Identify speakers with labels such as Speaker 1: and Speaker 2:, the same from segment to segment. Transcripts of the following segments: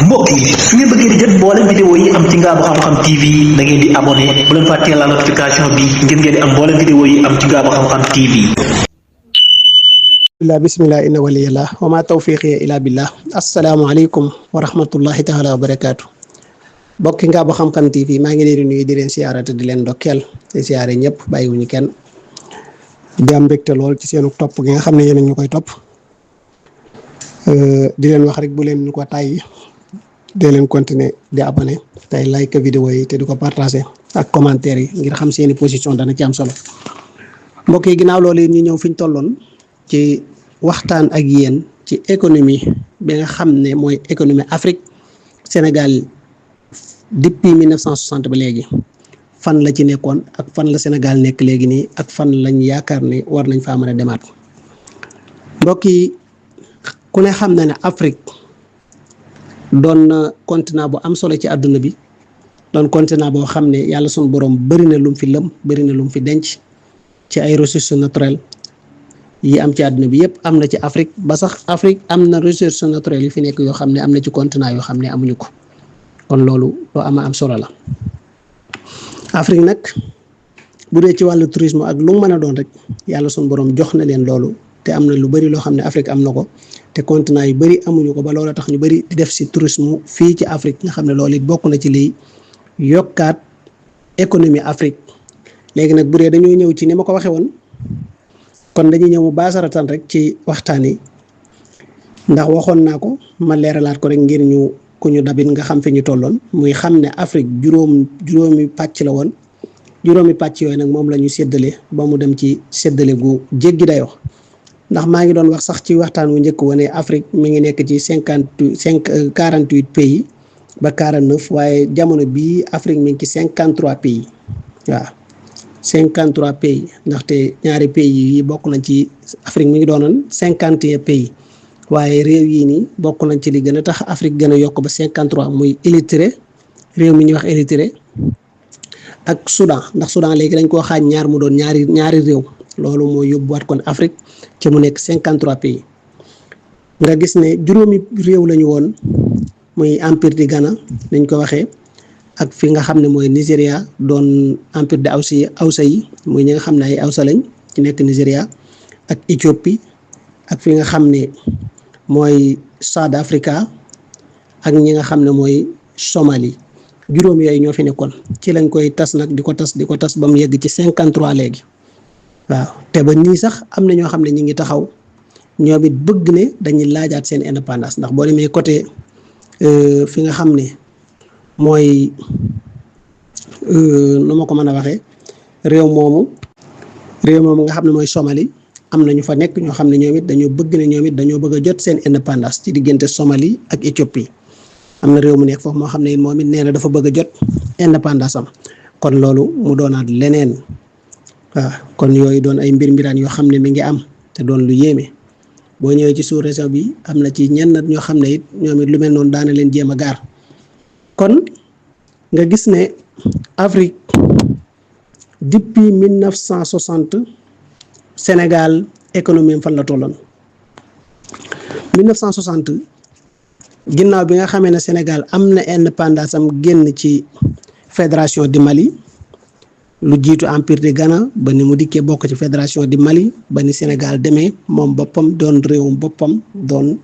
Speaker 1: mbokk yi su ngeen bëggee di jot mboolem vidéo yi am ci Ngabou Xam-Xam TV da ngeen di abonné bu leen fàttee la notification bi ngir ngeen di am mboolem vidéo yi am ci Ngabou Xam-Xam TV.
Speaker 2: bismillah inna waliyallah wa ma tawfiqi ila billah. asalaamaaleykum wa rahmatullahi taala wa barakaatu. bokki Ngabou Xam-Xam TV maa ngi leen di nuyu di leen siyaare te di leen ndokkeel di siyaare ñëpp bàyyiwuñu kenn di am mbégte lool ci seenu topp gi nga xam ne yéen a ñu koy topp di leen wax rek bu leen ñu ko tàyyi di leen continuer di abonné tey like vidéo yi te di ko partager ak commentaire yi ngir xam seeni position dana ci am solo. mbokk yi ginnaaw loolu ñu ñëw fi ñu tolloon ci waxtaan ak yéen ci économie bi nga xam ne mooy économie Afrique Sénégal depuis 1960 ba léegi fan la ci nekkoon ak fan la Sénégal nekk léegi nii ak fan lañ yaakaar ne war nañ faa mën a demaat. mbokk yi ku ne xam na ne Afrique doon na continent bu am solo ci àdduna bi doon continent boo xam ne yàlla sunu borom bëri na lu mu fi lëm bëri na lu mu fi denc ci ay ressources naturelles yi am ci àdduna bi yëpp am na ci Afrique ba sax Afrique am na ressources naturelles yi fi nekk yoo xam ne am na ci continent yoo xam ne amuñu ko kon loolu loo am solo la. Afrique nag bu dee ci wàllu tourisme ak lu mu mën a doon rek yàlla sunu borom jox na leen loolu te am na lu bëri loo xam ne Afrique am na ko te continent yu bëri amuñu ko ba loolu tax ñu bëri di def si tourisme fii ci Afrique nga xam ne loolu it bokk na ci liy yokkaat économie Afrique. léegi nag bu dee dañoo ñëw ci ni ma ko waxee woon kon dañuy ñëw mu baasaratan rek ci waxtaan yi ndax waxoon naa ko ma leeralaat ko rek ngir ñu ku ñu dabit nga xam fi ñu tolloon muy xam ne Afrique juróomi pàcc la woon juróomi pàcc yooyu nag moom la ñu séddale ba mu dem ci séddale gu jéggi dayoo ndax maa ngi doon wax sax ci waxtaan wu njëkk wane Afrique mi ngi nekk ci 48 pays ba 49 waaye jamono bii Afrique mi ngi ci 53 pays waaw 53 pays ndaxte ñaari pays yi bokk nañ ci Afrique mi ngi doonoon 51 pays waaye réew yi nii bokk nañ ci li gën a tax Afrique gën a yokk ba 53 muy Érythrée réew mi ñuy wax Érythrée ak Soudan ndax Soudan léegi dañ koo xaaj ñaar mu doon ñaari réew loolu moo yóbbuwaat kon Afrique ci mu nekk 53 pays nga gis ne juróomi réew lañu woon muy empire di Ghana dañ ko waxee ak fi nga xam ne mooy Nigéria doon empire de Hausa yi muy ñi nga xam ne ay Hausa lañ ci nekk Nigéria ak Éthiopie ak fi nga xam ne mooy South Africa ak ñi nga xam ne mooy Somalie juróom yooyu ñoo fi nekkoon ci lañ koy tas nag di ko tas ba mu yegg ci 53 léegi waaw te ba nii sax am na ñoo xam ne ñi ngi taxaw ñoom it bëgg ne dañuy laajaat seen indépendance ndax boo demee côté fi nga xam ne mooy nu ma ko mën a waxee réew moomu nga xam ne mooy Somalie am na ñu fa nekk ñoo xam ne ñoom it dañoo bëgg a jot seen indépendance ci diggante Somalie ak Éthiopie am na réew mu nekk foofu moo xam ne moom it nee na dafa bëgg a jot indépendance am kon loolu mu doonaat leneen waaw kon yooyu doon ay mbiraan yoo xam ne mi ngi am te doon lu yéeme boo ñëwee ci sous-région bi am na ci ñenn ñoo xam ne it ñoom it lu mel noonu daana leen jéem a gaar. kon nga gis ne Afrique depuis 1960 Sénégal économie fan la tolloon 1960 ginnaaw bi nga xamee ne Sénégal am na indépendance am génn ci fédération du Mali lu jiitu empire de Ghana ba ni mu dikkee bokk ci fédération du Mali ba ni Sénégal demee moom boppam doon réewum boppam doon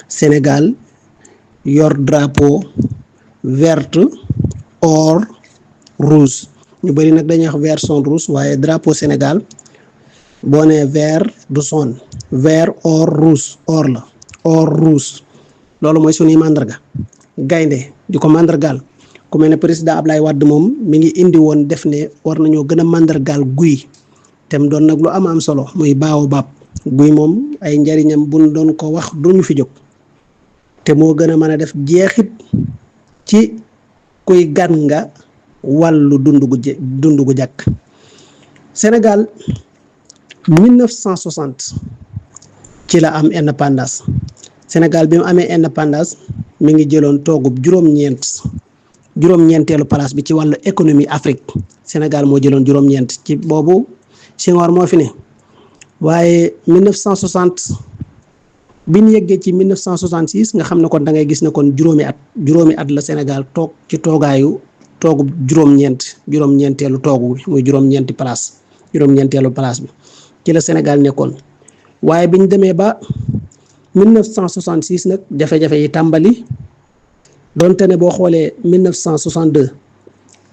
Speaker 2: Sénégal yor drapeau verte or rouge ñu bëri nag dañuy wax vert jaune rouge waaye drapeau Sénégal boo nee vert du jaune vert or rouge or la or rouge loolu mooy suñuy mandarga gaynde di ko mandargaal ku mel ne président Ablaye Wade moom mi ngi indi woon def ne war nañoo gën a mandargaal guy te mu doon nag lu am solo muy baobab guy moom ay njariñam buñ doon ko wax duñu fi jóg te moo gën a mën a def jeexit ci kuy gan nga wàllu dund gu jàkk Sénégal 1960 ci la am indépendance Sénégal bi mu amee indépendance mi ngi jëloon toogub juróom-ñeenteelu place bi ci wàllu économie Afrique Sénégal moo jëloon juróom-ñeent ci boobu Senghor moo fi ne waaye 1960 bi ñu yeggee ci 1966 nga xam ne kon da ngay gis ne kon juróomi at la Sénégal toog ci toogu juróom-ñeenteelu toogu bi muy juróom-ñeenteelu place bi ci la Sénégal nekkoon. waaye bi ñu demee ba 1966 nag jafe-jafe yi tàmbali donte ne boo xoolee 1962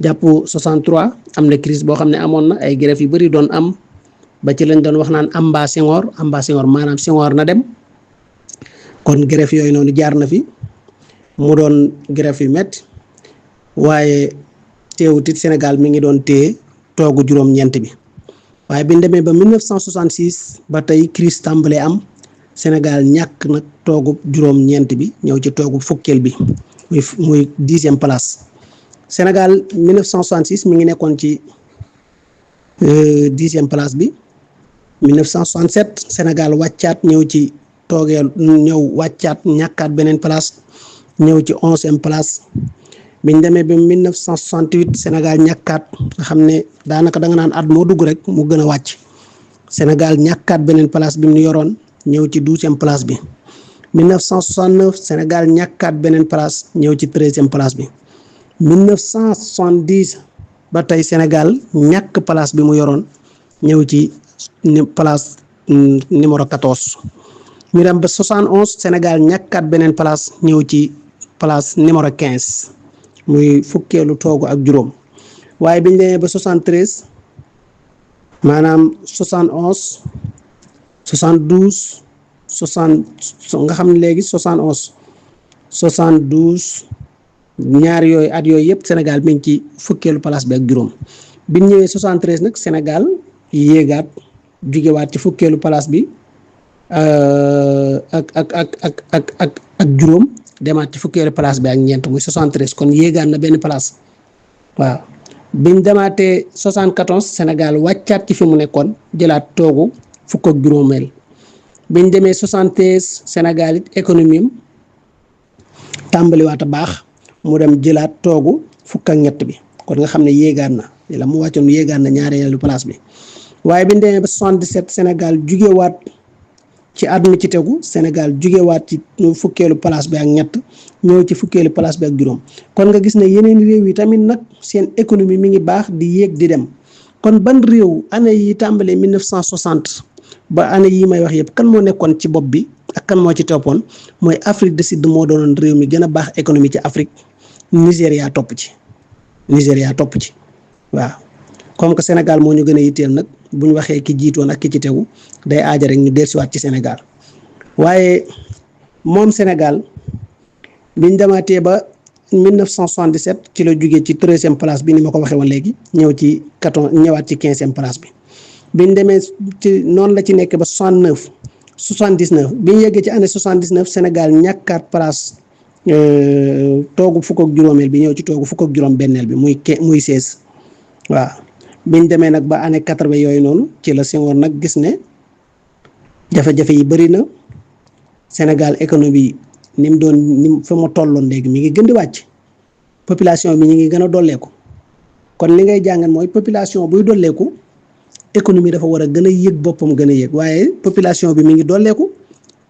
Speaker 2: jàpp 63 am na crise boo xam ne amoon na ay grève yu bëri doon am ba ci lañ doon wax naan amba Senghor maanaam Senghor na dem kon grève yooyu noonu jaar na fi mu doon grève yu métti waaye teewut it Sénégal mi ngi doon téye toogu juróom-ñeent bi. waaye bi ñu demee ba 1966 ba tey crise tàmbalee am Sénégal ñàkk nag toogu juróom-ñeent bi ñëw ci toogu fukkeel bi muy 10e place Sénégal 1966 mi ngi nekkoon ci 10e place bi 1967 Sénégal wàccaat ñëw ci wàccaat ñàkkaat beneen place ñëw ci 11e place. biñ demee ba 1968 Sénégal ñàkkaat nga xam ne daanaka da nga naan at moo dugg rek mu gën a wàcc Sénégal ñàkkaat beneen place bi mu yoroon ñëw ci 12e place bi 1969 Sénégal ñàkkaat beneen place ñëw ci 13e place bi 1970 ba tey Sénégal ñàkk place bi mu yoroon ñëw ci place numéro 14 ñu dem ba 71 Sénégal ñàkkaat beneen place ñëw ci place numéro 15. muy fukkeelu toogu ak juróom waaye biñ demee ba 73 maanaam 71 72 60 nga xam ne léegi 71 72 ñaar yooyu at yooyu yëpp Sénégal mi ngi ci fukkeelu place bi ak juróom biñ ñëwee 73 nag Sénégal yéegaat jugewaat ci fukkeelu place bi ak juróom. demaat ci fukkeelu place bi ak ñeent muy 73 kon yéegaan na benn place waaw biñ demaatee 74 Sénégal wàccaat ci fi mu nekkoon jëlaat toogu fukk ak juróomeel biñ demee 73 Sénégal it économie am tàmbaliwaat a baax mu dem jëlaat toogu fukk ak ñett bi kon nga xam ne yéegaan na la mu wàccoon yéegaan na ñaareelu place bi waaye biñ demee ba 77 Sénégal jugewaat ci at mi ci tegu Sénégal jugewaat ci fukkeelu place bi ak ñett ñëw ci fukkeelu place bi ak juróom kon nga gis ne yeneen réew yi tamit nag seen économie mi ngi baax di yéeg di dem kon ban réew année yi tàmbalee 1960 ba année yi may wax yëpp kan moo nekkoon ci bopp bi ak kan moo ci toppoon mooy Afrique du Sud moo doonoon réew mi gën a baax économie ci Afrique Nigéria topp ci waaw comme que Sénégal moo ñu gën a yitteel nag bu ñu waxee ki jiitoon ak ki ci tegu day aaja rek ñu dellusiwaat ci Sénégal waaye moom Sénégal biñ demaatee ba 1977 ci la jógee ci 13e place bi ni ma ko waxee woon léegi ñëwaat ci 15e place bi biñ demee ci noonu la ci nekk ba 79 bi ñu yeggee ci année 79 Sénégal ñàkkaat place toogu fukk ak juróomeel bi ñëw ci toogu fukk ak juróom-benneel bi muy 16 waaw. biñ demee nag ba année 80 yooyu noonu ci la Senghor nag gis ne jafe-jafe yi bëri na Sénégal économie ni fa mu tolloon léegi mi ngi gën di wàcc population bi ñu ngi gën a dolleeku kon li ngay jàngal mooy population buy dolleeku économie dafa war a gën a yëg boppam gën a yëg waaye population bi mi ngi dolleeku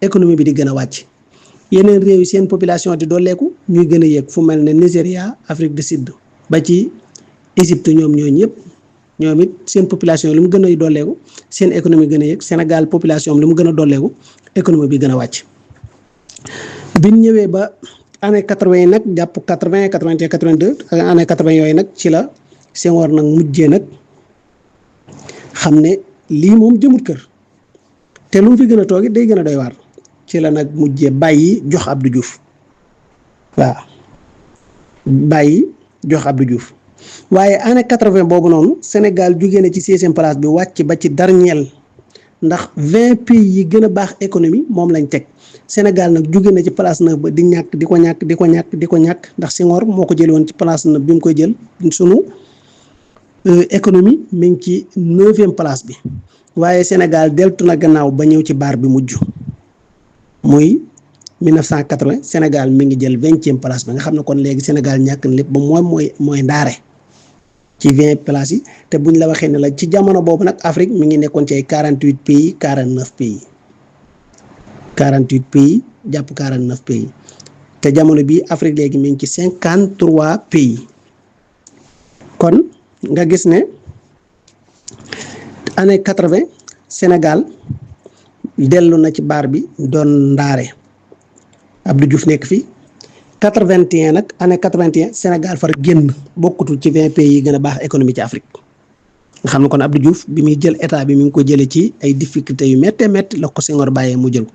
Speaker 2: économie bi di gën a wàcc yeneen réew yi seen population di dolleeku ñuy gën a yëg fu mel ne Nigéria Afrique du Sud ba ci Égypte ñooñu ñëpp. ñoom it seen population li mu gën a dolleeku seen économie gën a yëg Sénégal population li mu gën a dolleeku économie bi gën a wàcc biñ ñëwee ba année 80 yi nag jàpp 80 81 82 ak année 80 yooyu nag ci la Senghor nag mujjee nag xam ne lii moom jëmut kër te lu mu fi gën a toog it day gën a doy waar ci la nag mujjee bàyyi jox Abdou Diouf waaw bàyyi jox Abdou Diouf waaye année 80 boobu noonu Sénégal jugee na ci 16e place bi wàcc ba ci dernier ndax 20 pays yi gën a baax économie moom lañ teg Sénégal nag jugee na ci place 9 ba di ñàkk di ko ñàkk ndax Senghor moo ko jëlee woon ci place 9 bi mu koy jël sunu économie mi ngi ci 9e place bi waaye Sénégal deltu na gannaaw ba ñëw ci baar bi mujj muy 1980 Sénégal mi ngi jël 20e place bi nga xam ne kon léegi Sénégal ñàkk na lépp ba mooy ndaare ci 20 places yi te buñ la waxee ne la ci jamono boobu nag Afrique mi ngi nekkoon ci ay 48 pays 49 pays 48 pays jàpp 49 pays te jamono bi Afrique léegi mi ngi ci 53 pays kon nga gis ne année 80 Sénégal dellu na ci baar bi doon ndaare Abdou Diouf nekk fi 81 nag année 81 Sénégal far génn bokkutul ci 20 pays yi gën a baax économie ci Afrique nga xam ne kon Abdou Diouf bi muy jël état bi mi ngi ko jëlee ci ay difficultés yu méttee métti la ko Senghor bàyyee mu jël ko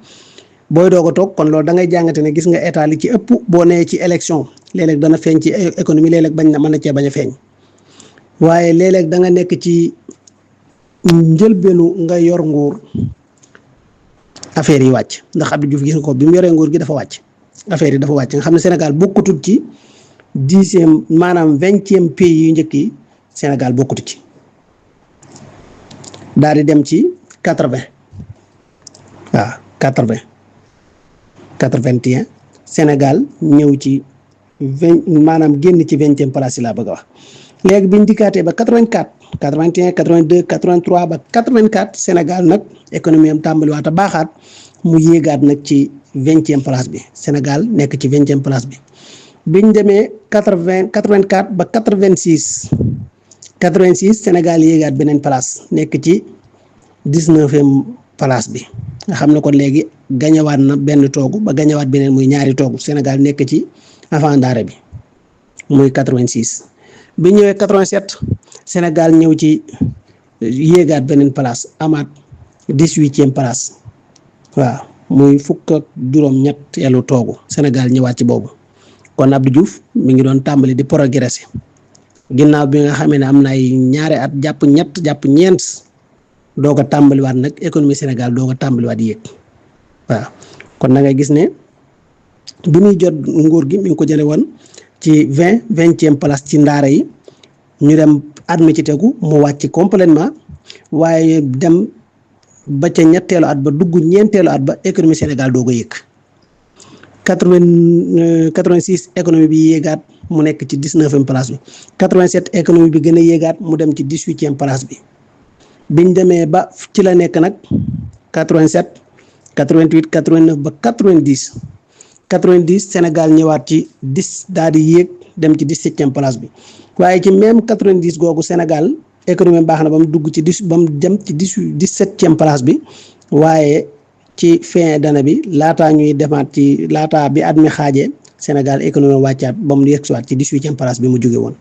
Speaker 2: booy doog a toog kon loolu da ngay jàngate ne gis nga état li ci ëpp boo nee ci élection léeg-léeg dana feeñ ci économie léeg-léeg bañ na mën na cee bañ a feeñ waaye léeg-léeg da nga nekk ci njëlbeenu nga yor nguur affaire yi wàcc ndax Abdou Diouf gis nga ko bi mu yoree nguur gi dafa wàcc affaire yi dafa wàcc nga xam ne Sénégal bokkutul ci 10e maanaam 20e pays yu njëkk yi Sénégal bokkutu ci daal di dem ci 80 waaw 80 81 Sénégal ñëw ci 20 maanaam génn ci 20e place yi laa bëgg a wax léegi biñ dikkaatee ba 84 81 82 83 ba 84 Sénégal nag économie am tàmbaliwaat a baaxaat mu yéegaat nag ci 20e place bi Sénégal nekk ci 20e place bi biñ demee 84 ba 86 Sénégal yéegaat beneen place nekk ci 19e place bi nga xam ne kon léegi gañewaat na benn toogu ba gañewaat beneen muy ñaari toogu Sénégal nekk ci avant-ndaare bi muy 86 bi ñëwee 87 Sénégal ñëw ci yéegaat beneen place amaat 18e place waaw muy fukk ak juróom-ñetteelu toogu Sénégal ñëwaat ci boobu kon Abdou Diouf mi ngi doon tàmbali di progresser ginnaaw bi nga xamee ne am na ay ñaari at jàpp ñett jàpp ñeent doog a tàmbaliwaat nag économie Sénégal doog a tàmbaliwaat yéeg waaw kon na ngay gis ne bi muy jot nguur gi mi ngi ko jële woon ci 20e place ci ndaare yi ñu dem at mi ci tegu mu wàcc complètement waaye dem ba ca ñetteelu at ba dugg ñeenteelu at ba économie Sénégal doog a yéeg 86 économie bi yéegaat mu nekk ci 19e place bi 87 économie bi gën a yéegaat mu dem ci 18e place bi biñ demee ba ci la nekk nag 87 88 89 ba 90 Sénégal ñëwaat ci 10 daal di yéeg dem ci 17e place bi waaye ci même 90 googu Sénégal économie baax na ba mu dugg ci 10 ba mu dem ci 17e place bi waaye ci fin d'année bi laataa ñuy demaat ci laataa bi at mi xaajee Sénégal économie wàccaat ba mu yegsiwaat ci 18e place bi mu jóge woon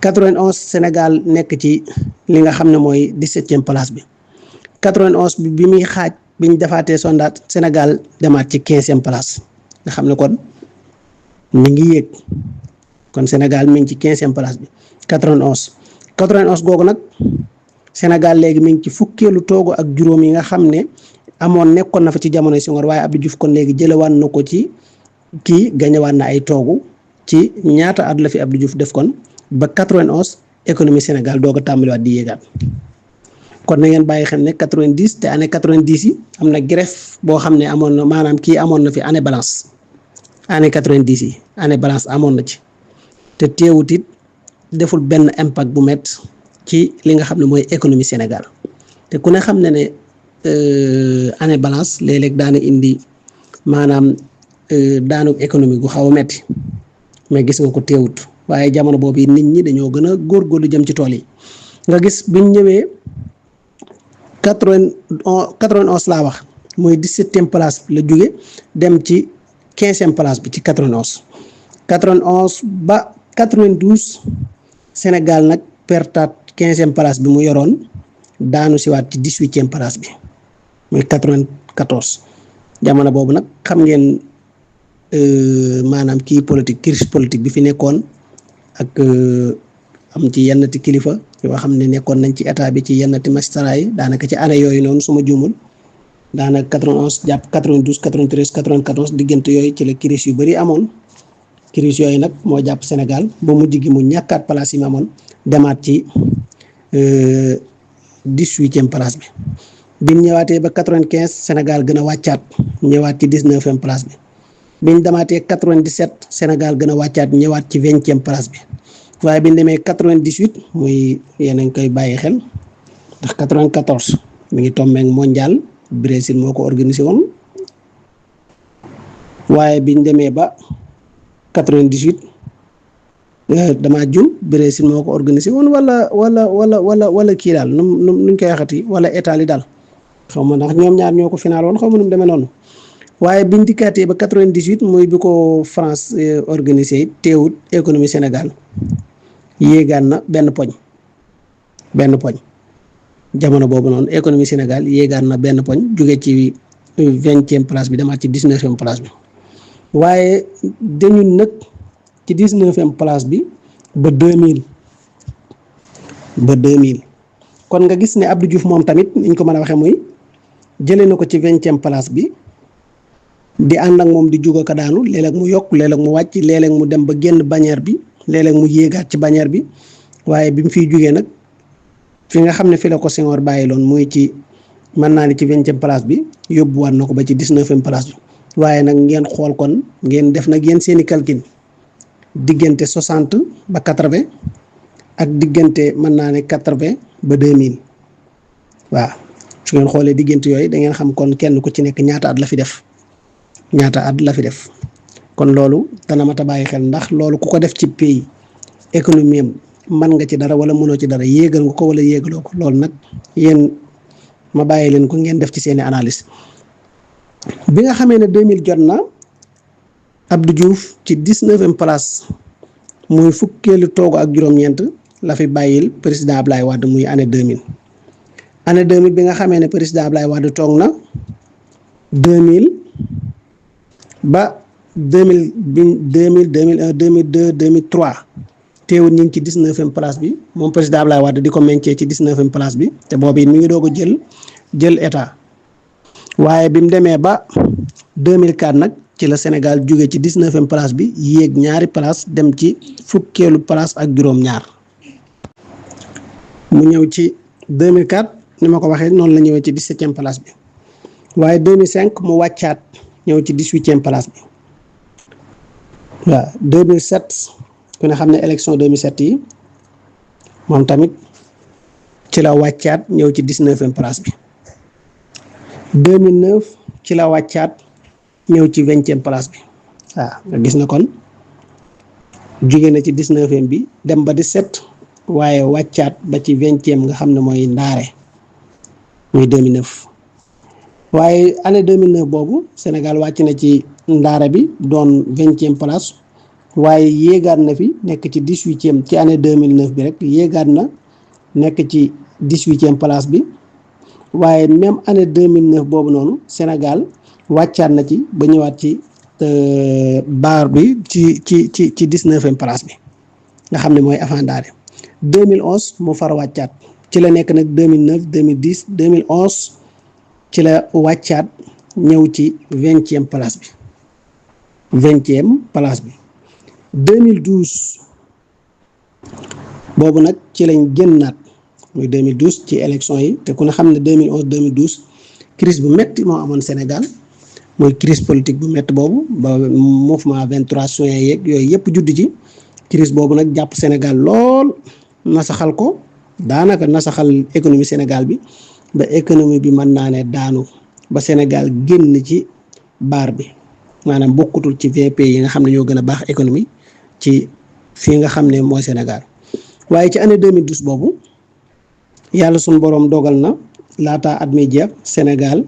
Speaker 2: 91 Sénégal nekk ci li nga xam ne mooy 17e place bi 91 bi muy xaaj bi ñu defaatee sondage Sénégal demaat ci 15e place nga xam ne kon mi ngi yéeg kon Sénégal mi ngi ci 15e place bi 91 googu nag Sénégal léegi mi ngi ci fukkeelu toogu ak juróom yi nga xam ne nekkoon na fa ci jamono Senghor waaye Abdou Diouf kon léegi jëlewaat na ko ci kii gañewaat na ay toogu ci ñaata at la fi Abdou Diouf def kon ba 91 économie Sénégal doog a tàmbaliwaat di yéegaat kon na ngeen bàyyi xel ne 90 te année 90 yi am na greffe boo xam ne amoon na maanaam kii amoon na fi année balance année 90 yi année balance amoon na ci te teewut it deful benn impact bu met ci li nga xam ne mooy économie Sénégal te ku ne xam ne ne année balance léeg-léeg daana indi maanaam daanu économie gu xaw a metti mais gis nga ko teewut waaye jamono boobu nit ñi dañoo gën a góorgóorlu jëm ci tool yi nga gis biñ ñëwee 91 laa wax mooy 17e place la jóge dem ci 15e place bi ci 91 ba 92 Sénégal nag pertaat 15e place bi mu yoroon daanu siwaat ci 18e place bi muy 94 jamono boobu nag xam ngeen maanaam kii politique crise politique bi fi nekkoon ak am ci yennati kilifa yoo xam ne nekkoon nañ ci état bi ci yennati magistrat yi daanaka ci année yooyu noonu su ma juumul daanaka 91 jàpp 92 93 94 diggante yooyu ci la crise yu bëri amoon crise yooyu nag moo jàpp Sénégal ba mujj gi mu ñàkkaat place yi mu amoon demaat ci 18e place bi biñ ñëwaatee ba 95 Sénégal gën a wàccaat ñëwaat ci 19e place bi biñ demaatee 97 Sénégal gën a wàccaat ñëwaat ci 20e place bi waaye biñ demee 98 muy yéen a ngi koy bàyyi xel ndax 94 mi ngi tombé mondial Brésil moo ko organisé woon waaye biñ demee ba 98 damaa jum Brésil moo ko organisé woon wala kii daal nuñ koy waxati wala Italie daal xaw ma ndax ñoom ñaar ñoo ko final woon xaw ma nu mu demee noonu waaye biñ dikkaatee ba 98 muy bi ko France organisé teewut économie Sénégal yéegaan na benn poñ jamono boobu noonu économie Sénégal yéegaan na benn poñ jóge ci 20e place bi demaat ci 19e place bi waaye dañu nag ci 19e place bi ba 2000 kon nga gis ne Abdou Diouf moom tamit niñ ko mën a waxee muy jëlee na ko ci 20e place bi di ànd ak moom di juga ko daanu léeg-léeg mu yokk léeg-léeg mu wàcc léeg-léeg mu dem ba génn bannière bi léeg-léeg mu yéegaat ci bannière bi waaye bi mu fiy jugee nag fi nga xam ne fi la ko Senghor bàyyi loon muy ci mën naa ni ci 20e place bi yóbbuwaat na ko ba ci 19e place bi waaye nag ngeen xool kon ngeen def nag yéen seeni calcul diggante 60 ba 80 ak diggante mën naa ne 80 ba 2000 waaw su ngeen xoolee diggante yooyu da ngeen xam kon kenn ku ci nekk ñaata at la fi def kon loolu dana mat a bàyyi xel ndax loolu ku ko def ci pays économie am mën nga ci dara wala mënoo ci dara yéegal nga ko wala yéegaloo ko loolu nag yéen ma bàyyi leen ko ngeen def ci seeni analyse bi nga xamee ne 2000 jot na Abdou Diouf ci 19e place muy fukkeelu toogu ak juróom-ñeent la fi bàyyil président Ablaye Wade muy année 2000 bi nga xamee ne président Ablaye Wade toog na 2000 ba 2000 2001 2002 2003 teewul ñu ngi ci 19e place bi moom président Ablaye Wade di ko meñcee ci 19e place bi te boobu it mi ngi doog a jël état waaye bi mu demee ba 2004 nag ci la Sénégal jóge ci 19e place bi yéeg ñaari place dem ci fukkeelu place ak juróom-ñaar mu ñëw ci 2004 ni ma ko waxee noonu la ñëwee ci 17e place bi waaye 2005 mu wàccaat ñëw ci 18e place bi waaw 2007 ku ne xam ne élection 2007 yi moom tamit ci la wàccaat ñëw ci 19e place bi 2009 ci la wàccaat ñëw ci 20e place bi waaw nga gis na kon jóge na ci 19e bi dem ba 17 waaye wàccaat ba ci 20e nga xam ne mooy ndaare muy 2009 waaye année 2009 boobu Sénégal wàcc na ci ndaare bi doon 20e place waaye yéegaat na fi nekk ci 18e ci année 2009 bi rek yéegaat na nekk ci 18e place bi waaye même année 2009 boobu noonu Sénégal wàccaat na ci ba ñëwaat ci baar bi ci 19e place bi nga xam ne mooy avant ndaare 2011 mu far wàccaat ci la nekk nag 2009 2010 2011 ci la wàccaat ñëw ci 20e place bi 2012 boobu nag ci lañ génnaat muy 2012 ci élection yi te ku ne xam ne 2011 2012 crise bu metti moo amoon Sénégal mooy crise politique bu metti boobu ba mouvement 23 juin yeeg yooyu yëpp judd ci crise boobu nag jàpp Sénégal lool nasaxal ko daanaka nasaxal économie Sénégal bi ba économie bi mën naa ne daanu ba Sénégal génn ci baar bi maanaam bokkutul ci 20 pays yi nga xam ne ñoo gën a baax économie ci fii nga xam ne mooy Sénégal waaye ci année 2012 boobu yàlla suñu boroom dogal na laata at mi jeex Sénégal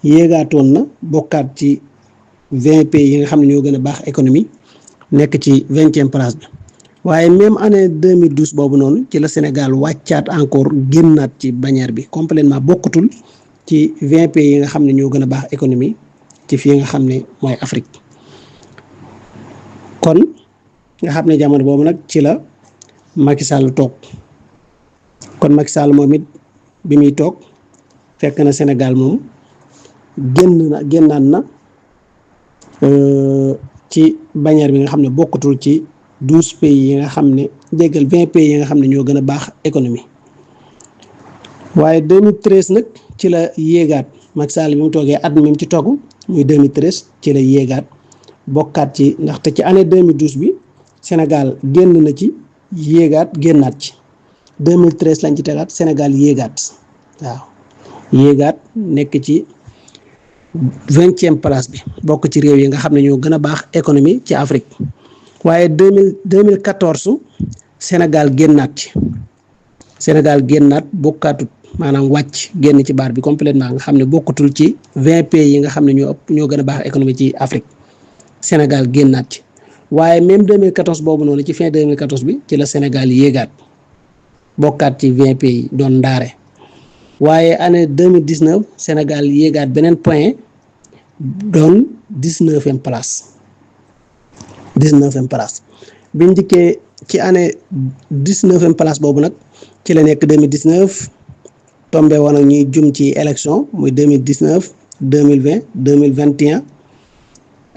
Speaker 2: yéegaatoon na bokkaat ci 20 pays yi nga xam ne ñoo gën a baax économie nekk ci 20e place bi waaye même année 2012 boobu noonu ci la Sénégal wàccaat encore génnaat ci bannière bi complètement bokkutul ci 20 pays yi nga xam ne ñoo gën a baax économie ci fii nga xam ne mooy Afrique kon nga xam ne jamono boobu nag ci la Macky Sall toog kon Macky Sall moom it bi muy toog fekk na Sénégal moom génnaan na ci bannière bi nga xam ne bokkutul ci 12 pays yi nga xam ne déggal 20 pays yi nga xam ne ñoo gën a baax économie waaye 2013 nag ci la yéegaat Macky Sall bi mu toogee at mi ci togg muy 2013 ci la yéegaat bokkaat ci ndaxte ci année 2012 bi Sénégal génn na ci yéegaat génnaat ci 2013 lañ ci tegaat Sénégal yéegaat waaw yéegaat nekk ci 20e place bi bokk ci réew yi nga xam ne ñoo gën a baax économie ci Afrique waaye 2014 Sénégal génnaat ci Sénégal génnaat bokkaatut maanaam wàcc génn ci baar bi complètement nga xam ne bokkatul ci 20 pays yi nga xam ne ñoo gën a baax économie ci Afrique Sénégal génnaat ci waaye même 2014 boobu noonu ci fin 2014 bi ci la Sénégal yéegaat bokkaat ci 20 pays doon ndaare waaye année 2019 Sénégal yéegaat beneen point doon 19e place 19e place bi ñu dikkee ci année 19e place boobu nag ci la nekk 2019 tombé woon ak ñuy jum ci élection muy 2019 2020 2021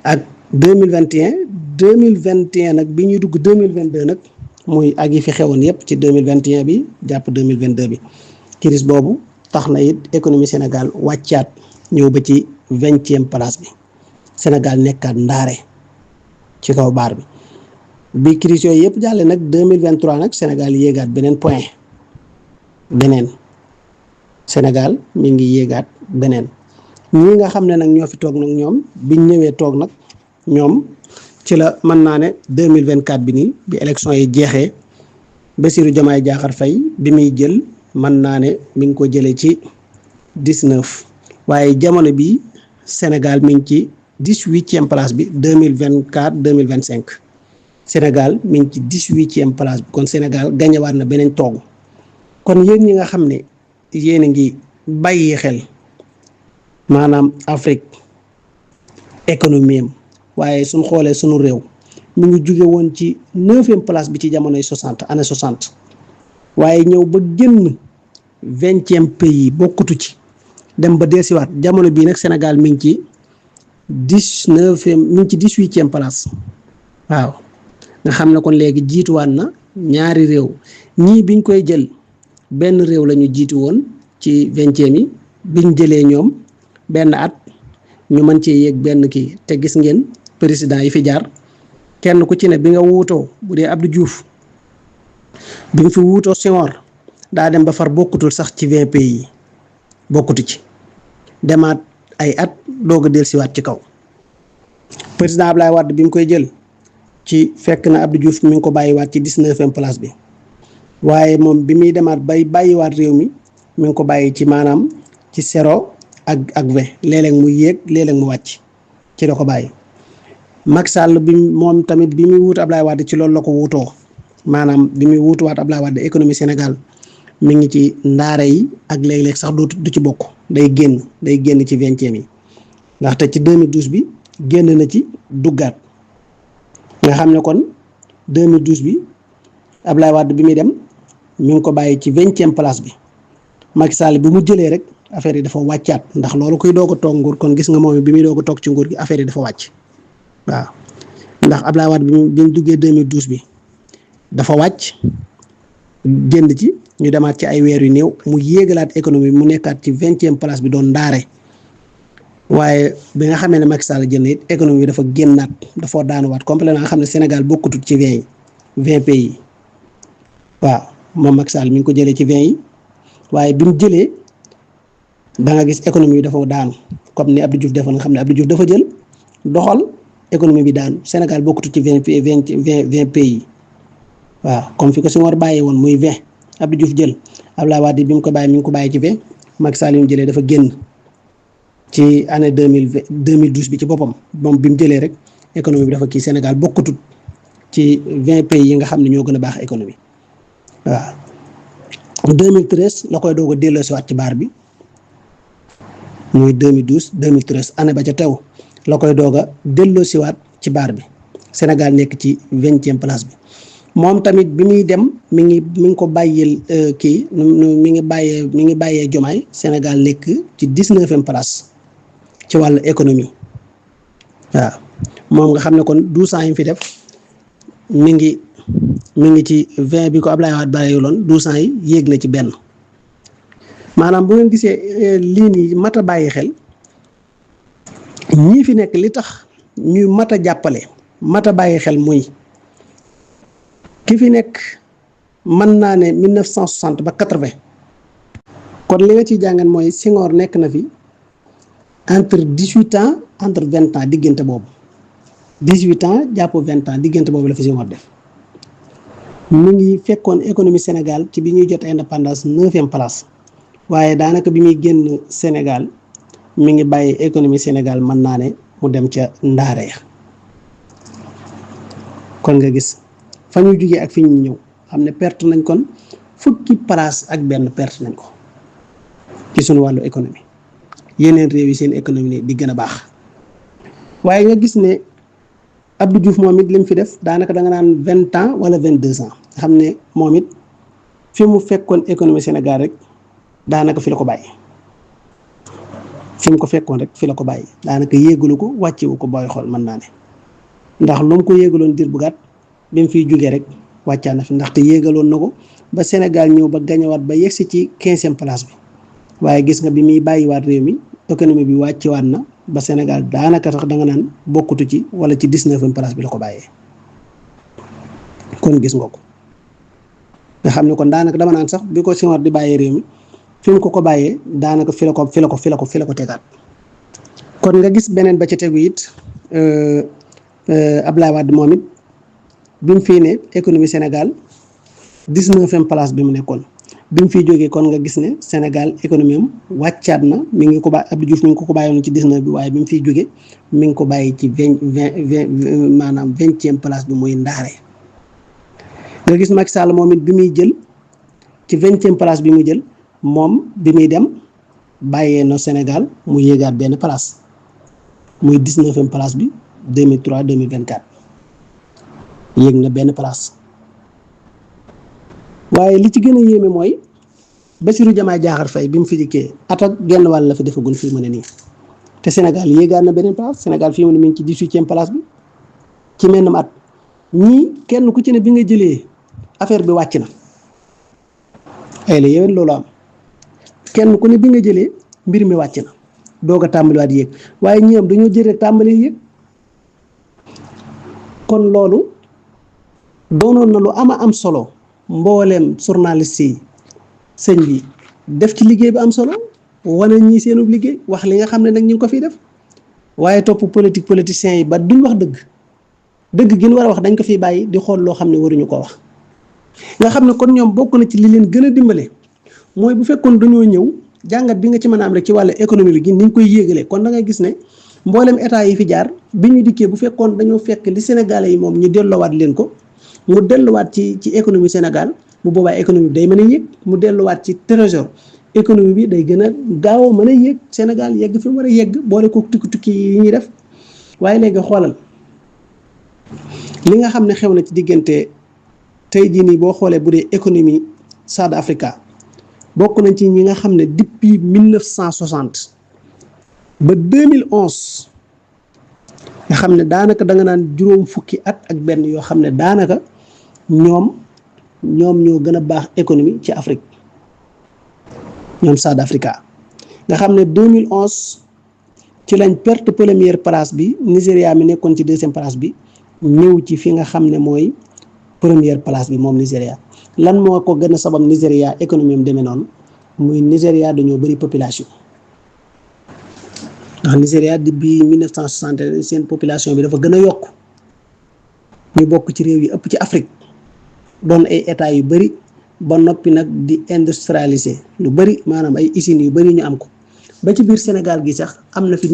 Speaker 2: ak 2021 nag bi ñuy dugg 2022 nag muy ak yi fi xewoon yépp ci 2021 bi jàpp 2022 bi crise boobu tax na it économie Sénégal wàccaat ñëw ba ci 20e place bi Sénégal nekkaat ndaare ci kaw baar bi bi crise yooyu yëpp jàlle nag 2023 nag Sénégal yéegaat beneen point beneen Sénégal mi ngi yéegaat beneen ñi nga xam ne nag ñoo fi toog nag ñoom biñ ñëwee toog nag ñoom ci la mën naa ne 2024 bi nii bi élection yi jeexee Bassirou Diomaye Diakhar Faye bi muy jël mën naa ne mi ngi ko jëlee ci 19 waaye jamono bi Sénégal mi ngi ci 18e place bi 2024 2025 Sénégal mi ngi ci 18e place bi kon Sénégal gañewaat na beneen toog kon yéen ñi nga xam ne yéen a ngi bàyyi xel maanaam Afrique économie am waaye suñ xoolee suñu réew mi ngi jóge woon ci 9e place bi ci jamonoy 60 année 60 waaye ñëw ba génn 20e pays bokkutu ci dem ba deesiwaat jamono bii nag Sénégal mi ngi ci 19e mi ngi ci 18e place waaw nga xam ne kon léegi jiituwaat na ñaari réew ñii biñ koy jël benn réew la ñu jiitu woon ci 20e yi biñ jëlee ñoom benn at ñu mën cee yéeg benn kii te gis ngeen président yi fi jaar kenn ku ci ne bi nga wuutoo bu dee Abdou Diouf bi nga fi wuutoo Senghor daa dem ba far bokkutul sax ci 20 pays yi bokkutu ci demaat ay at doog a dellusiwaat ci kaw président Ablaye Wade bi mu koy jël ci fekk na Abdou Diouf mi ngi ko bàyyiwaat ci 19e place bi waaye moom bi muy demaat bay bàyyiwaat réew mi ngi ko bàyyi ci maanaam ci 0 ak 20 léeg-léeg mu yéeg léeg-léeg mu wàcc ci la ko bàyyi. Macky Sall bi moom tamit bi muy wuutu Ablaye Wade ci loolu la ko wuutoo maanaam bi muy wuutuwaat Ablaye Wade économie Sénégal mi ngi ci ndaare yi ak léeg-léeg sax du ci bokk day génn ci 20e yi ndaxte ci 2012 bi génn na ci duggaat nga xam ne kon 2012 bi Ablaye Wade bi muy dem mi ngi ko bàyyi ci 20e place bi Macky Sall bi mu jëlee rek affaire yi dafa wàccaat ndax loolu kuy doog a toog nguur kon gis nga moom bi muy doog a toog ci nguur gi affaire yi dafa wàcc waaw ndax Ablaye Wade bi mu duggee 2012 bi dafa wàcc génn ci ñu demaat ci ay weer yu néew mu yéegalaat économie mu nekkaat ci 20e place bi doon ndaare waaye bi nga xamee ne Macky Sall jël na it économie bi dafa génnaat dafa daanuwaat complètement nga xam ne Sénégal bokkutut ci 20 pays yi waaw moom Macky Sall mi ngi ko jëlee ci 20 yi waaye bi mu jëlee da nga gis économie bi dafa daanu comme ni Abdou Diouf defoon nga xam ne Abdou Diouf dafa jël doxal économie bi daanu Sénégal bokkutut ci 20 pays yi waaw comme fi ko Senghor bàyyee woon muy 20 Abdou Diouf jël Abdoulaye Wade bi mu ko bàyyi mi ngi ko bàyyi ci 20 Macky Sall mu jëlee dafa génn ci année 2012 bi ci boppam moom bi mu jëlee rek économie bi dafa kii Sénégal bokkutut ci 20 pays yi nga xam ne ñoo gën a baax économie waaw 2013 la koy doog a delloosiwaat ci baar bi muy 2013 année ba ca tew la koy doog a delloosiwaat ci baar bi Sénégal nekk ci 20e place bi moom tamit bi muy dem mi ngi ko bàyyil kii mi ngi bàyyee Diomaye Sénégal nekk ci 19e place ci wàllu économie waaw moom nga xam ne kon 12 ans yi mu fi def mi ngi ci 20 bi ko Ablaye Wade bàyyiloon 12 ans yi yéeg na ci benn maanaam bu ngeen gisee lii nii mat a bàyyi xel ñii fi nekk li tax ñuy mat a jàppale mat a bàyyi xel muy ki fi nekk mën naa ne 1960 ba 80 kon li nga ciy jàngan mooy Senghor nekk na fi entre 18 ans entre 20 ans diggante boobu 18 ans jàpp 20 ans diggante boobu la fi Senghor def mu ngi fekkoon économie Sénégal ci bi ñuy jot indépendance 9e place waaye daanaka bi muy génn Sénégal mi ngi bàyyi économie Sénégal mën naa ne mu dem ca ndaare ya kon nga gis fa ñu jugee ak fi ñu ñëw xam ne perte nañ kon fukki place ak benn perte nañ ko ci suñu wàllu économie yeneen réew yi seen économie di gën a baax waaye nga gis ne Abdou Diouf moom it lim fi def daanaka da nga naan 20 ans wala 22 ans xam ne moom it fi mu fekkoon économie Sénégal rek daanaka fi la ko bàyyi fi mu ko fekkoon rek fi la ko bàyyi daanaka yéegalu ko wàccewu ko booy xool mën naa ne ndax lu mu ko yéegaloon dir bu gàtt bi mu fiy jugee rek wàccaa na fi ndaxte yéegaloon na ko ba Sénégal ñëw ba gañewaat ba yegsi ci 15e place bi waaye gis nga bi muy bàyyiwaat réew mi économie bi wàccewaat na ba Sénégal daanaka sax da nga naan bokkutu ci wala ci 19e place bi la ko bàyyee kon gis nga ko nga xam ne kon daanaka dama naan sax bi ko Senghor di bàyyee réew mi fi mu ko bàyyee daanaka fi la ko tegaat kon nga gis beneen ba ca tegu it Abdoulaye Wade moom it bi mu fii ne économie Sénégal 19e place bi mu nekkoon bi mu fiy jógee kon nga gis ne Sénégal économie am wàccaat na mi ngi ko bàyyi Abdou Diouf mi ngi ko bàyyoon ci 19 bi waaye bi mu fiy jógee mi ngi ko bàyyi ci 20e place bi muy ndaare nga gis Macky Sall moom it bi muy jël ci 20e place bi mu jël moom bi muy dem bàyyee na Sénégal mu yéegaat benn place muy 19e place bi 2003 2024 yéeg na benn place waaye li ci gën a yéeme mooy Bassirou Diomaye Diakhar Faye bi mu fi dikkee at ak genn wàll la fi defagul fii mu ne nii te Sénégal yéegaat na beneen place Sénégal fii mu ne mi ngi ci 18e place bi ci mennam at ñii kenn ku ci ne bi nga jëlee affaire bi wàcc na ay la yéwén loolu am kenn ku ne bi nga jëlee mbir mi wàcc na doog a tàmbaliwaat yéeg waaye ñoom dañoo jël rek tàmbali yéeg kon loolu doonoon na lu am solo mbooleem journaliste yi sëñ bi def ci liggéey bi am solo wane ñii seenu liggéey wax li nga xam ne nag ñu ngi ko fiy def waaye topp politiciens yi ba duñ wax dëgg gi ñu war a wax dañ ko fiy bàyyi di xool loo xam ne waruñu ko wax nga xam ne kon ñoom bokk na ci li leen gën a dimbale mooy bu fekkoon dañoo ñëw jàngat bi nga ci mën a am rek ci wàllu économie bi gi ni ñu koy yéegalee kon da ngay gis ne mboolem état yi fi jaar bi ñu dikkee bu fekkoon dañoo fekk li Sénégalais yi moom ñu delloowaat leen ko mu delluwaat ci économie Sénégal bu boobaa économie bi day mën a yéeg mu delluwaat ci trésor économie bi day gën a gaaw a mën a yéeg Sénégal yegg fi mu war a yegg boole ko tukki yi ñuy def waaye léegi xoolal li nga xam ne xew na ci diggante tey jii nii boo xoolee bu dee économie South Africa bokk nañ ci ñi nga xam ne depuis 1960 ba 2011 nga xam ne daanaka da nga naan juróom fukki at ak benn yoo xam ne daanaka ñoom ñoo gën a baax économie ci Afrique ñoom South Africa nga xam ne 2011 ci lañ perte première place bi Nigéria mi nekkoon ci 2e place bi ñëw ci fi nga xam ne mooy première place bi moom Nigéria lan moo ko gën a sabab Nigéria économie am demee noonu muy Nigéria dañoo bëri population ndax Nigéria depuis 1960 seen population bi dafa gën a yokk ñu bokk ci réew yi ëpp ci Afrique doon ay état yu bëri ba noppi nag di industrialiser lu bëri maanaam ay usines yu bëri ñu am ko ba ci biir Sénégal gi sax am na fi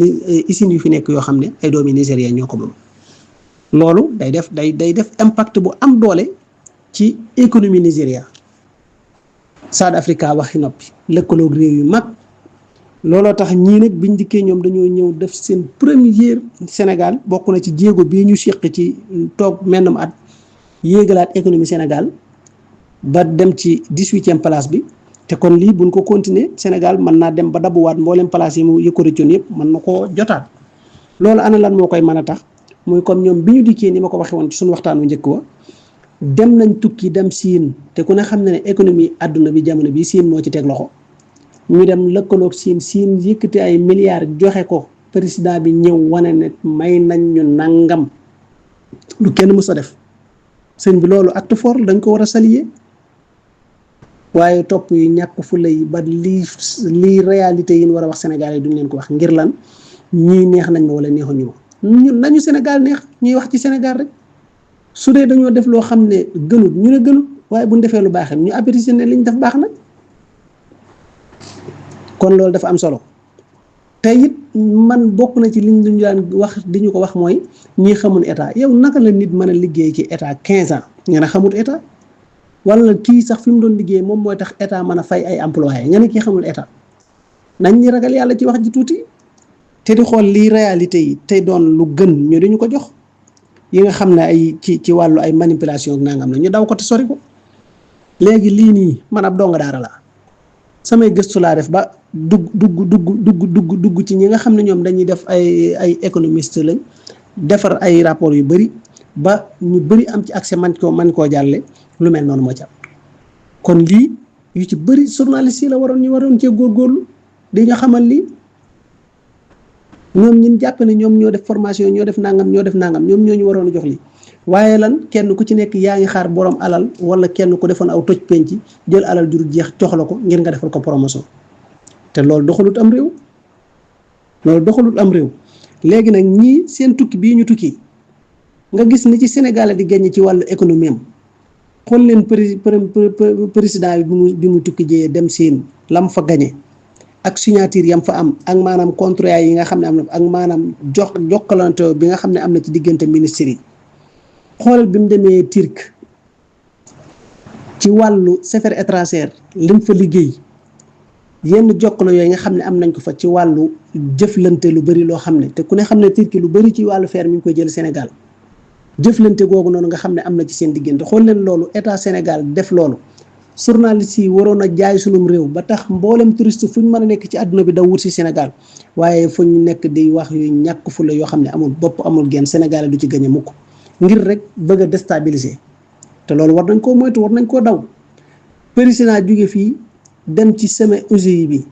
Speaker 2: usines yu fi nekk yoo xam ne ay doomi Nigéria ñoo ko moom loolu day def impact bu am doole ci économie Nigéria South Africa waxi noppi lëkkaloog réew yu mag looloo tax ñii nag biñ dikkee ñoom dañoo ñëw def seen première Sénégal bokk na ci jéego bii ñu seq ci toog mennam at yéegalaat économie Sénégal ba dem ci 18e place bi te kon lii buñ ko continuer Sénégal mën naa dem ba dabuwaat mboolem place yi mu ko rëccoon yëpp mën na koo jotaat loolu ana lan moo koy mën a tax muy comme ñoom bi ñu dikkee ni ma ko waxee woon ci suñu waxtaan wu njëkk wa dem nañ tukki dem Siin te ku ne xam ne économie àdduna bi jamono bi Siin moo ci teg loxo ñu dem lëkkaloog Siin yëkkati ay milliards joxe ko président bi ñëw wane ne may nañ ñu nangam lu kenn mës a def sëñ bi loolu acte fort dañ ko war a saluer waaye topp yi ñàkk fulla yi ba lii réalité yi ñu war a wax Sénégal yi duñ leen ko wax ngir lan ñii neex nañ ma wala neexuñu ma ñun nañu Sénégal neex ñuy wax ci Sénégal rek su dee dañoo def loo xam ne gënut ñu ne gënut waaye buñ defee lu baax ñu apprécier ne liñ def baax na kon loolu dafa am solo te it man bokk na ci liñ ñu daan wax di ñu ko wax mooy ñii xamul état yow naka la nit mën a liggéey ci état 15 ans nga ne xamul état wala kii sax fi mu doon liggéey moom mooy tax état mën a fay ay employés nga ne kii xamul état nañ ñi ragal yàlla ci wax ji tuuti te di xool lii réalité yi tey doon lu gën ñu dañu ko jox yi nga xam ne ay ci wàllu ay manipulation ak nangam la ñu daw ko te sori ko léegi lii nii man ab donga daara la samay gëstu laa def ba dugg ci ñi nga xam ne ñoom dañuy def ay économiste lañ defar ay rapport yu bëri ba ñu bëri am ci accès man koo jàlle lu mel noonu moo ci am kon lii yu ci bëri journaliste yi la waroon cee góorgóorlu di ñu xamal lii ñoom ñun jàpp ne ñoom ñoo def formation ñoo def nangam ñoom ñoo ñu waroon a jox lii waaye lan kenn ku ci nekk yaa ngi xaar borom alal wala kenn ku defoon aw toj penc jël alal juru jeex jox la ko ngir nga defal ko promotion te loolu doxalut am réew léegi nag ñii seen tukki bii ñu tukki nga gis ni ci Sénégal di gagné ci wàllu économie am xool leen président bi mu tukki jee dem siin lam fa gagné ak signature yam fa am ak maanaam contrat yi nga xam ne am na ak maanaam jokkalante bi nga xam ne am na ci diggante ministres yi xoolal bi mu demee Turc ci wàllu affaires étrangères lim fa liggéey yenn jokkalo yooyu nga xam ne am nañ ko fa ci wàllu jëflante lu bëri loo xam ne te ku ne xam ne Turc lu bëri ci wàllu fer mi ngi koy jël Sénégal jëflante googu noonu nga xam ne am na ci seen diggante xool leen loolu état Sénégal def loolu journaliste yi waroon a jaay sunum réew ba tax mboolem touriste fu ñu mën a nekk ci àdduna bi daw wut si Sénégal waaye fu ñu nekk di wax yu ñàkk fu la yoo xam ne amul bopp amul genn Sénégal du ci gagné mukk ngir rek bëgg a déstabiliser te loolu war nañ koo moytu war nañ koo daw président jóge fii dem ci sommet OGI bi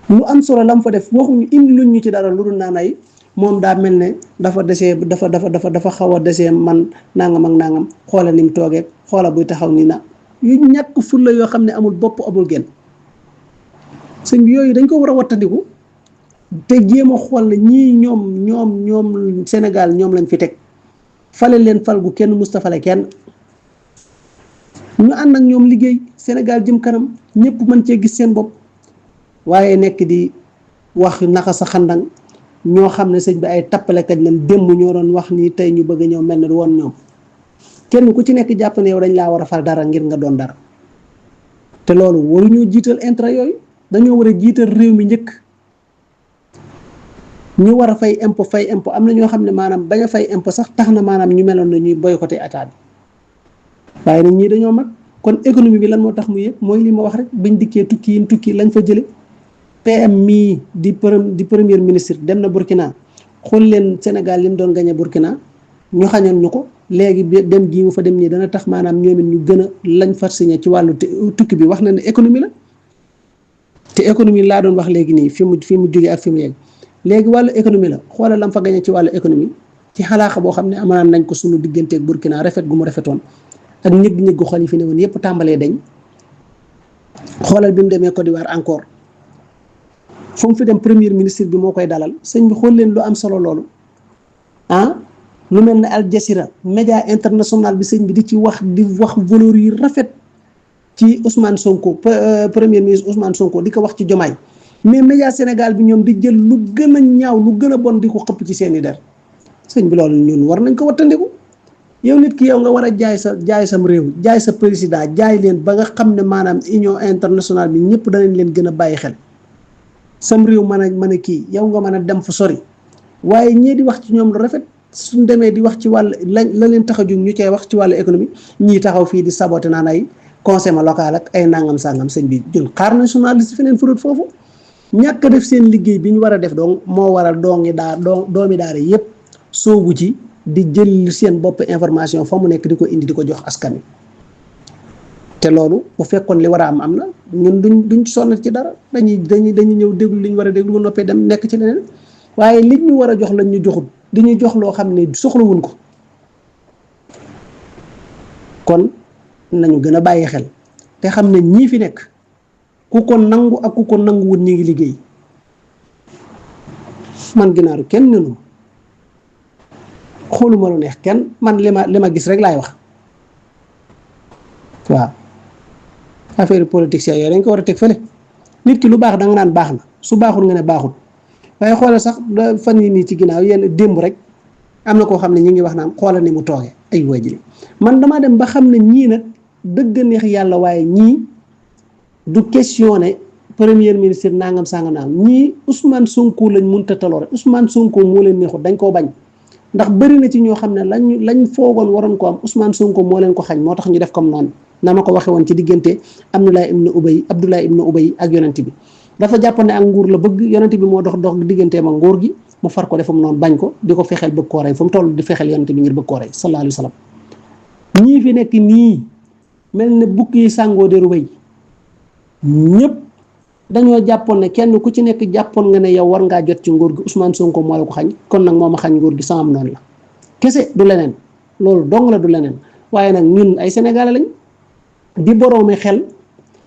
Speaker 2: lu am solo lam fa def waxuñu indi luñ ñu ci dara lu dul naan ay moom daa mel ne dafa xaw a desee man nangam ak nangam xoola ni mu toogee xoola buy taxaw ni na yu ñàkk fulla yoo xam ne amul bopp amul genn sëñ bi yooyu dañ ko war a wattandiku te jéem a xool ne ñii ñoom Sénégal ñoom lañ fi teg fale leen fal gu kenn mustafale kenn ñu ànd ak ñoom liggéey Sénégal jëm kanam ñëpp mën cee gis seen bopp waaye nekk di wax naka sa xandang ñoo xam ne sëñ bi ay tappalekat lañ démb ñoo doon wax nii tey ñu bëgg a ñëw mel ne woon ñoom kenn ku ci nekk jàpp ne yow dañ laa war a fal dara ngir nga doon dara te loolu waruñoo jiital intérêt yooyu dañoo war a jiital réew mi njëkk ñu war a fay impôt am na ñoo xam ne maanaam bañ a fay impôt sax tax na maanaam ñu meloon na ñuy boycotté état bi waaye nag ñii dañoo mag kon économie bi lan moo tax mu yëg mooy li ma wax rek biñ dikkee tukki lañ fa jële PM mii di premier ministre dem na Burkina xool leen Sénégal li mu doon gagné Burkina ñu xañoon ñu ko léegi dem gii mu fa dem nii dana tax maanaam ñoom it ñu gën a lañ far signé ci wàllu tukki bi wax na ne économie la te économie laa doon wax léegi nii fi mu jógee ak fi mu yegg léegi wàllu économie la xoolal lam fa gagné ci wàllu économie ci xalaaxa boo xam ne amaan nañ ko suñu digganteeg Burkina rafet gu mu rafetoon ak ñëgg-ñëggu xol yi fi ne woon yëpp tàmbalee dañ xoolal bi mu demee Côte d'Ivoire encore fu mu fi dem premier ministre bi moo koy dalal sëñ bi xool leen lu am solo loolu lu mel ne Al Jazeera média international bi sëñ bi di wax valeur yu rafet ci Ousmane Sonko premier ministre Ousmane Sonko di ko wax ci Jomaay mais média Sénégal bi ñoom di jël lu gën a ñaaw lu gën a bon di ko xëpp ci seeni der sëñ bi loolu ñun war nañ ko wattandiku yow nit ki yow nga war a jaay sam réew jaay sa président jaay leen ba nga xam ne maanaam union internationale bi ñëpp danañ leen gën a bàyyi xel sam réew mën a kii yow nga mën a dem fu sori waaye ñii di wax ci ñoom lu rafet suñ demee di wax ci wàll la leen tax a jóg ñu cay wax ci wàllu économie ñii taxaw fii di saboté naan ay conseil local ak ay nangam sangam sëñ bi jun xaar na journaliste feneen furut foofu ñàkk a def seen liggéey bi ñu war a def donc moo waral doomi daara yëpp soobu ci di jël seen bopp information fa mu nekk di ko indi di ko jox askan wi te loolu bu fekkoon li war a am na ñun duñ sonn ci dara dañuy ñëw déglu li ñu war a déglu bu noppee dem nekk ci leneen waaye li ñu war a jox lañ ñu joxut dañuy jox loo xam ne soxlawuñ ko kon nañu gën a bàyyi xel te xam ne ñii fi nekk ku ko nangu ak ku ko nanguwut ñi ngi liggéey. man ginaaru kenn nenu xooluma lu neex kenn, man li ma gis rek laay wax. waaw affaire politique yooyu dañ ko war a teg fële. nit ki lu baax da nga naan baax na, su baaxul nga ne baaxul. waaye xoolal sax fan yi nii ci ginnaaw yenn démb rek am na koo xam ne ñi ngi wax naan xoolal ni mu toogee ay waajiri man damaa dem ba xam ne ñii nag dëgg neex yàlla, waaye ñii du questionné premier ministre nangam sanga naam, ñii Ousmane Sonko lañ mënta taloore. Ousmane Sonko moo leen neexut, dañ koo bañ. ndax bëri na ci ñoo xam ne lañ foogoon waroon ko am Ousmane Sonko moo leen ko xañ, moo tax ñu def comme noonu. na ma ko waxee woon ci diggante Abdoulaye ibn Ubay ak yonent bi. dafa jàpp ne ak nguur la bëgg, yonent bi moo dox digganteem ak nguur gi, mu far ko defam noonu bañ ko, di ko fexeel bëgg koo rey fu mu toll di fexeel yonent bi ngir bëgg koo rey sallallahu alayhi wa sallam. ñii fi nekk nii mel ne bukk yi sàngoo deru wéy, ñëpp dañoo jàppoon ne kenn ku ci nekk jàppoon nga ne yow war ngaa jot ci nguur gi, Ousmane Sonko moo la ko xañ, kon nag moo ma xañ nguur gi sama am noonu la kese, du leneen. loolu dong la, du leneen. waaye nag ñun ay Sénégalais lañ di boroomi xel,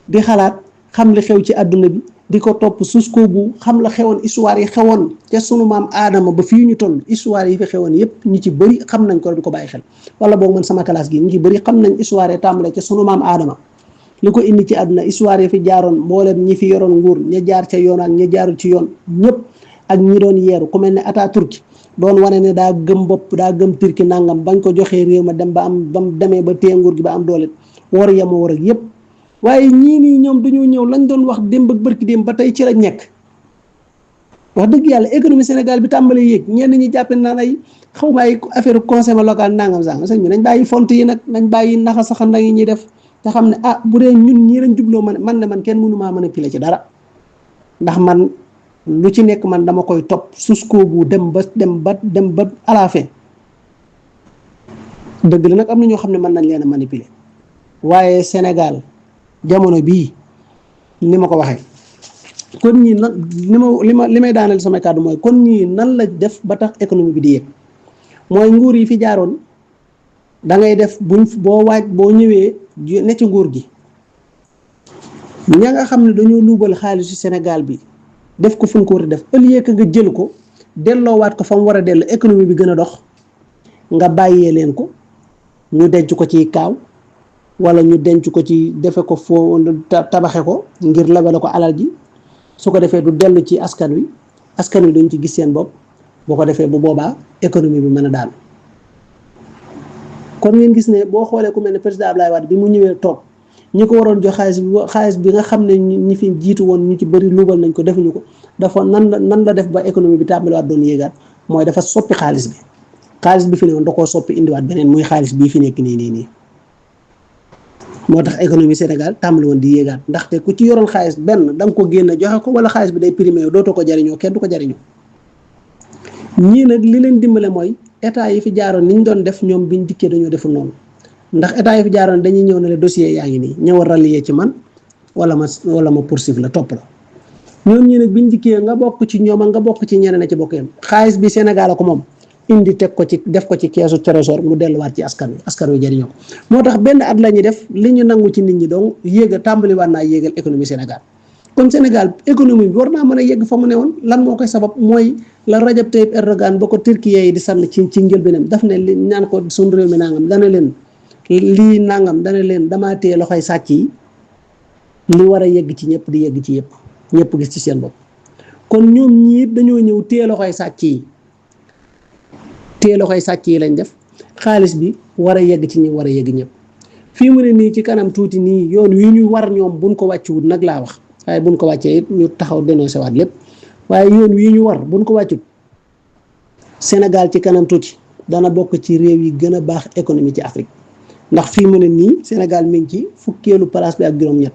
Speaker 2: di xalaat xam li xew ci àdduna bi, di ko topp suskoo bu xam la xewoon, histoire yi xewoon ca sunu maam Aadama ba fii ñu toll. histoire yi fi xewoon yépp ñu ci bëri xam nañ ko, di ko bàyyi xel. wala boog man sama classe gi ñu ci bëri xam nañ histoire yi tàmbale ca sunu maam Aadama li ko indi ci àdduna. histoire yi fi jaaroon mboolem ñi fi yoroon nguur, ña jaar ca yoon ak ña jaarul ci yoon ñëpp, ak ñi doon yeeru ku mel ne Atatürk doon wane ne daa gëm bopp, daa gëm Turki nangam, bañ ko joxee réew ma dem ba mu demee ba téye nguur gi ba am doole war yama war ak yépp. waaye ñii nii ñoom dañoo ñëw lañ doon wax démb ak bërki démb ba tey ci la nekk. wax dëgg yàlla économie Sénégal bi tàmbalee yéeg, ñenn ñi jàppe naan ay xaw ma ay affaire conseil local nangam sax sëñ bi nañ bàyyi font yi nag, nañ bàyyi naxa saxa nag yi ñuy def te xam ne bu dee ñun ñii lañ jubloo man kenn mënu maa manipuler ci dara. ndax man lu ci nekk man dama koy topp suskoo bu dem ba à la fin. dëgg la nag am na ñoo xam ne mën nañ leen a manipuler, waaye Sénégal jamono bii ni ma ko waxee, kon ñii nan li may daaneel sama kàddu mooy kon ñii nan la def ba tax économie bi di yëg. mooy nguur yi fi jaaroon da ngay def boo ñëwee ne ci nguur gi, ña nga xam ne dañoo luubal xaalisu Sénégal bi def ko fu ñu ko war a def, au lieu que nga jël ko delloowaat ko fa mu war a dellu, économie bi gën a dox, nga bàyyee leen ko ñu denc ko ci kaaw, wala ñu denc ko ci defe ko foo tabaxe ko ngir labale ko alal ji, su ko defee du dellu ci askan wi dañ ci gis seen bopp. boo ko defee bu boobaa économie bi mën a daanu. kon ngeen gis ne boo xoolee ku mel ne président Abdoulaye Wade bi mu ñëwee toog, ñi ko waroon jox xaalis bi nga xam ne ñi fi jiitu woon ñu ci bëri luubal nañ ko, defuñu ko. dafa nan la def ba économie bi tàmbaliwaat doon yéegaat, mooy dafa soppi xaalis bi fi ne woon da koo soppi indiwaat beneen, muy xaalis bii fi nekk nii. moo tax économie Sénégal tàmbali woon di yéegaat, ndaxte ku ci yoroon xaalis benn da nga ko génne joxe ko, wala xaalis bi day primé yow dootoo ko jariñoo, kenn du ko jariñoo. ñii nag li leen dimbale mooy état yi fi jaaroon ni ñu doon def, ñoom biñ dikkee dañoo deful noonu. ndax état yi fi jaaroon dañuy ñëw ne la dossier yaa ngi nii, ñëw a rallier ci man wala ma poursuivre la, topp la. ñoom ñii nag biñ dikkee nga bokk ci ñoom ak nga bokk ci ñeneen a ci bokk yam, xaalis bi Sénégal ko moom indi teg ko ci def ko ci keesu trésor mu delluwaat ci askan wi jëriñoo ko. moo tax benn at la ñuy def li ñu nangu ci nit ñi donc tàmbaliwaat naa yéegal économie Sénégal. kon Sénégal économie bi war naa mën a yegg fa mu ne woon. lan moo koy sabab mooy la Rajab Tayyip Erdogan ba ko Turquie yi di sànn ci njëlbeenam daf ne li naan ko suñu réew mi nangam dana leen lii nangam dana leen damaa téye loxoy sàcc yi, li war a yegg ci ñëpp di yegg ci yëpp, ñëpp gis ci seen bopp. kon ñoom ñii dañoo ñëw téye loxoy sàcc yi lañ def, xaalis bi war a yegg ci ñi war a yegg ñëpp. fii mu ne nii ci kanam tuuti nii yoon wi ñu war ñoom buñ ko wàccuwut nag laa wax, waaye buñ ko wàccee it ñu taxaw dénoncé waat lépp. waaye yoon wii ñu war buñ ko wàccut, Sénégal ci kanam tuuti dana bokk ci réew yi gën a baax économie ci Afrique. ndax fii mu ne nii Sénégal mi ngi ci fukkeelu place bi ak juróom-ñett,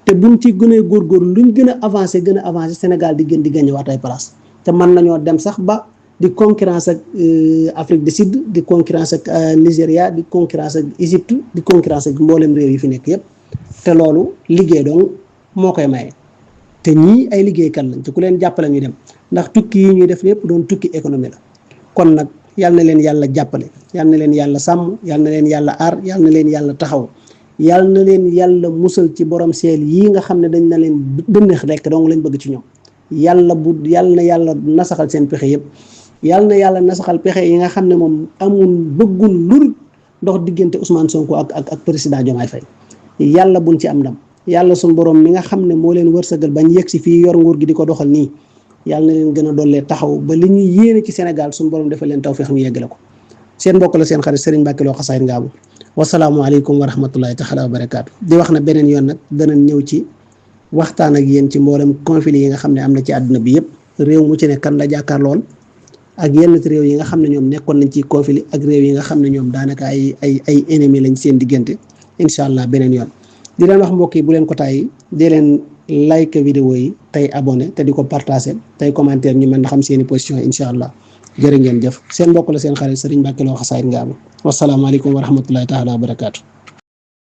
Speaker 2: te buñ ci gënee góorgóorlu luñ gën a avancé Sénégal di gën di gagné waat ay place. te mën nañoo dem sax ba di concurrence ak Afrique du Sud, di concurrence ak Nigéria, di concurrence ak Égypte, di concurrence ak mboolem réew yi fi nekk yépp. te loolu liggéey donc moo koy maye. te ñii ay liggéeykat lañ te ku leen jàppale ñu dem, ndax tukki yi ñuy def lépp doon tukki économie la. kon nag yal na leen yàlla jàppale, yal na leen yàlla sàmm, yal na leen yàlla aar, yal na leen yàlla taxaw, yàlla na leen yàlla musal ci borom seel yii nga xam ne dañ na leen dënneex rek dong lañ bëgg ci ñoom. yàlla na yàlla nasaxal seen pexe yëpp yàlla na yàlla nasaxal pexe yi nga xam ne moom amul bëggul lul ndox diggante Ousmane Sonko ak président Diomaye Faye yàlla buñ ci am ndam yàlla suñ borom mi nga xam ne moo leen wërsëgal bañ yegg si fii yor nguur gi di ko doxal nii yàlla na leen gën a dollee taxaw ba li ñuy yéene ci Sénégal suñ borom defal leen tawfeex ñu yeggale ko seen mbokk la seen xarit Serigne Mbacke Lo Xasaayid Ngaabu wasalaamualeykum wa rahmatullahi taala wa barakaatu di wax na beneen yoon nag danañ ñëw ci waxtaan ak yéen ci mboolem conflit yi nga xam ne am na ci àdduna bi yëpp réew mu ci ne kan la jàkkaar lool ak yenn réew yi nga xam ne ñoom nekkoon nañ ci conflit ak réew yi nga xam ne ñoom daanaka ay ennemi lañ seen diggante incha allah beneen yoon di leen wax mbokk yi bu leen ko tàyyi di leen like vidéo yi tey abonné te di ko partagé tey commentaire ñu mën na xam seeni position incha allah jërë ngeen jëf seen mbokk la seen xarit Serigne Mbacke Lo Xasaayid Ngaabu wasalaamaaleykum wa rahmatullahi taala wa barakaatu